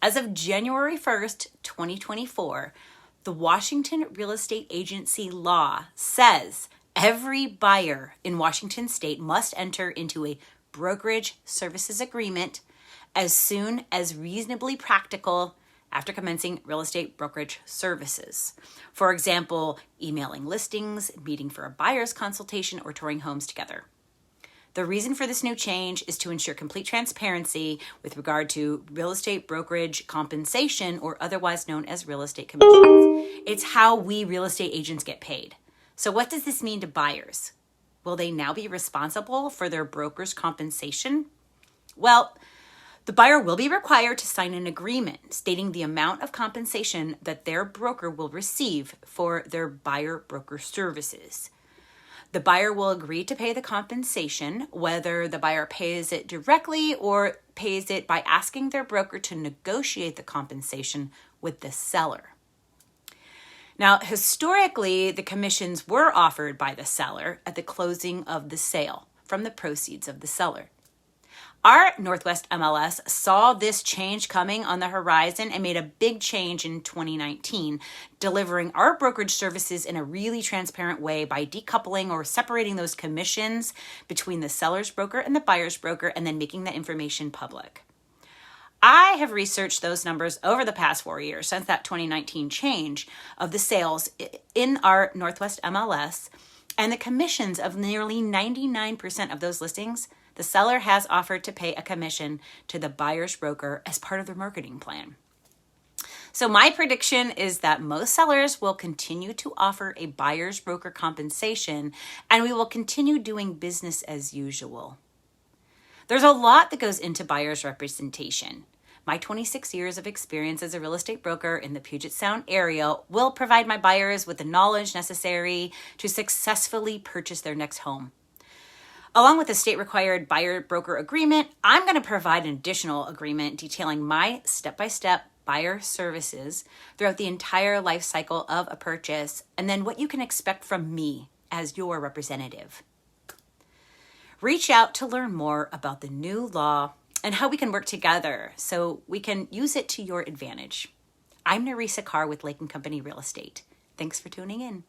As of January 1st, 2024, the Washington Real Estate Agency law says every buyer in Washington state must enter into a brokerage services agreement as soon as reasonably practical after commencing real estate brokerage services. For example, emailing listings, meeting for a buyer's consultation, or touring homes together. The reason for this new change is to ensure complete transparency with regard to real estate brokerage compensation, or otherwise known as real estate commissions. It's how we real estate agents get paid. So what does this mean to buyers? Will they now be responsible for their broker's compensation? Well, the buyer will be required to sign an agreement stating the amount of compensation that their broker will receive for their buyer-broker services. The buyer will agree to pay the compensation, whether the buyer pays it directly or pays it by asking their broker to negotiate the compensation with the seller. Now, historically, the commissions were offered by the seller at the closing of the sale from the proceeds of the seller. Our Northwest MLS saw this change coming on the horizon and made a big change in 2019, delivering our brokerage services in a really transparent way by decoupling or separating those commissions between the seller's broker and the buyer's broker, and then making that information public. I have researched those numbers over the past 4 years since that 2019 change of the sales in our Northwest MLS, and the commissions of nearly 99% of those listings, the seller has offered to pay a commission to the buyer's broker as part of their marketing plan. So my prediction is that most sellers will continue to offer a buyer's broker compensation, and we will continue doing business as usual. There's a lot that goes into buyer's representation. My 26 years of experience as a real estate broker in the Puget Sound area will provide my buyers with the knowledge necessary to successfully purchase their next home. Along with the state-required buyer-broker agreement, I'm going to provide an additional agreement detailing my step-by-step buyer services throughout the entire life cycle of a purchase, and then what you can expect from me as your representative. Reach out to learn more about the new law and how we can work together so we can use it to your advantage. I'm Nerissa Carr with Lake & Company Real Estate. Thanks for tuning in.